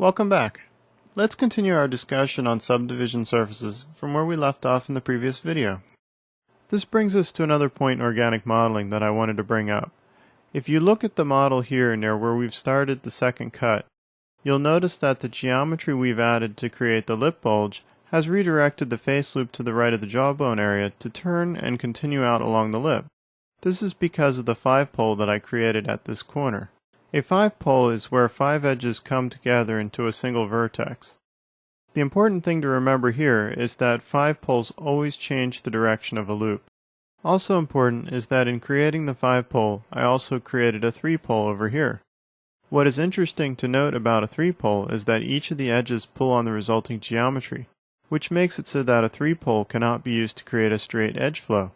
Welcome back. Let's continue our discussion on subdivision surfaces from where we left off in the previous video. This brings us to another point in organic modeling that I wanted to bring up. If you look at the model here near where we've started the second cut, you'll notice that the geometry we've added to create the lip bulge has redirected the face loop to the right of the jawbone area to turn and continue out along the lip. This is because of the 5-pole that I created at this corner. A 5-pole is where 5 edges come together into a single vertex. The important thing to remember here is that 5 poles always change the direction of a loop. Also important is that in creating the 5-pole, I also created a 3-pole over here. What is interesting to note about a 3-pole is that each of the edges pull on the resulting geometry, which makes it so that a 3-pole cannot be used to create a straight edge flow,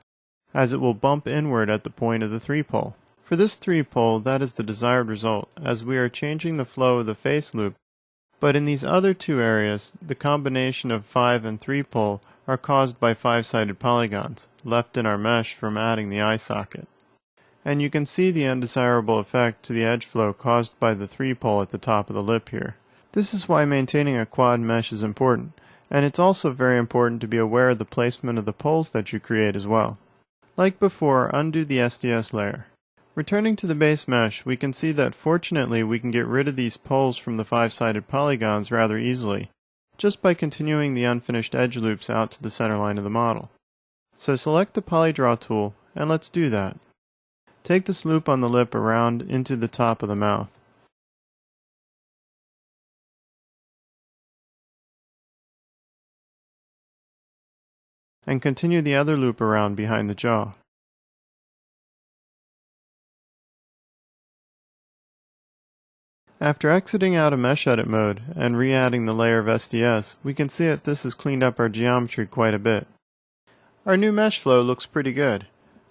as it will bump inward at the point of the 3-pole. For this 3-pole, that is the desired result, as we are changing the flow of the face loop, but in these other two areas, the combination of 5 and 3-pole are caused by 5-sided polygons, left in our mesh from adding the eye socket. And you can see the undesirable effect to the edge flow caused by the 3-pole at the top of the lip here. This is why maintaining a quad mesh is important, and it's also very important to be aware of the placement of the poles that you create as well. Like before, undo the SDS layer. Returning to the base mesh, we can see that fortunately we can get rid of these poles from the 5-sided polygons rather easily, just by continuing the unfinished edge loops out to the center line of the model. So select the Polydraw tool, and let's do that. Take this loop on the lip around into the top of the mouth. And continue the other loop around behind the jaw. After exiting out of Mesh Edit mode and re-adding the layer of SDS, we can see that this has cleaned up our geometry quite a bit. Our new mesh flow looks pretty good,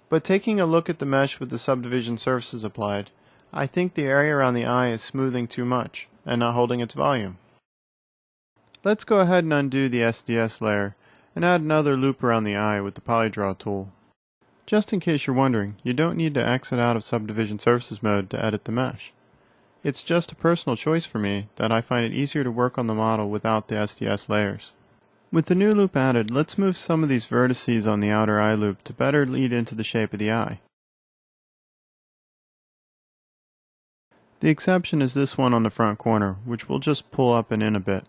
but taking a look at the mesh with the subdivision surfaces applied, I think the area around the eye is smoothing too much and not holding its volume. Let's go ahead and undo the SDS layer and add another loop around the eye with the Polydraw tool. Just in case you're wondering, you don't need to exit out of subdivision surfaces mode to edit the mesh. It's just a personal choice for me that I find it easier to work on the model without the SDS layers. With the new loop added, let's move some of these vertices on the outer eye loop to better lead into the shape of the eye. The exception is this one on the front corner, which we'll just pull up and in a bit.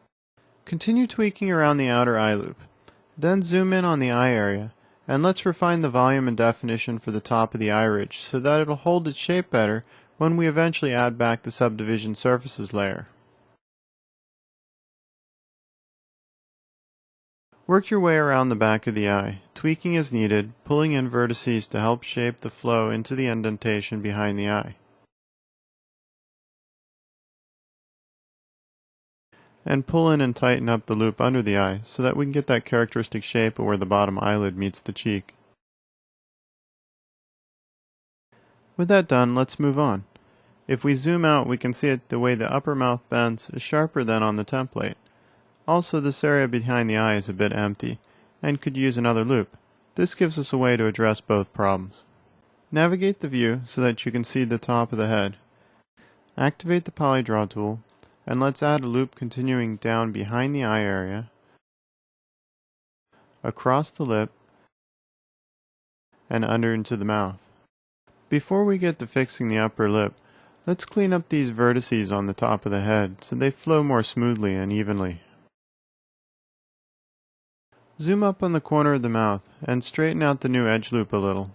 Continue tweaking around the outer eye loop. Then zoom in on the eye area, and let's refine the volume and definition for the top of the eye ridge so that it'll hold its shape better when we eventually add back the subdivision surfaces layer. Work your way around the back of the eye, tweaking as needed, pulling in vertices to help shape the flow into the indentation behind the eye. And pull in and tighten up the loop under the eye so that we can get that characteristic shape of where the bottom eyelid meets the cheek. With that done, let's move on. If we zoom out, we can see it the way the upper mouth bends is sharper than on the template. Also, this area behind the eye is a bit empty and could use another loop. This gives us a way to address both problems. Navigate the view so that you can see the top of the head. Activate the Polydraw tool, and let's add a loop continuing down behind the eye area, across the lip, and under into the mouth. Before we get to fixing the upper lip, let's clean up these vertices on the top of the head so they flow more smoothly and evenly. Zoom up on the corner of the mouth and straighten out the new edge loop a little.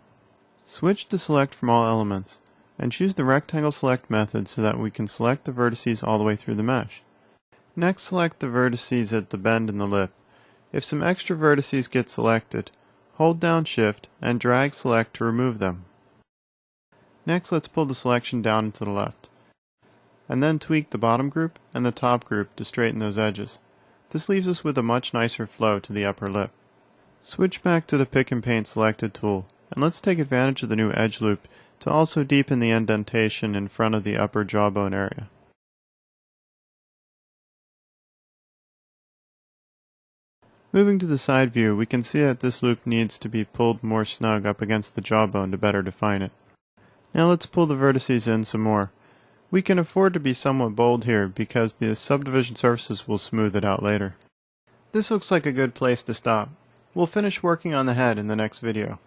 Switch to Select from all elements and choose the Rectangle Select method so that we can select the vertices all the way through the mesh. Next, select the vertices at the bend in the lip. If some extra vertices get selected, hold down Shift and drag Select to remove them. Next, let's pull the selection down and to the left, and then tweak the bottom group and the top group to straighten those edges. This leaves us with a much nicer flow to the upper lip. Switch back to the Pick and Paint Selected tool, and let's take advantage of the new edge loop to also deepen the indentation in front of the upper jawbone area. Moving to the side view, we can see that this loop needs to be pulled more snug up against the jawbone to better define it. Now let's pull the vertices in some more. We can afford to be somewhat bold here because the subdivision surfaces will smooth it out later. This looks like a good place to stop. We'll finish working on the head in the next video.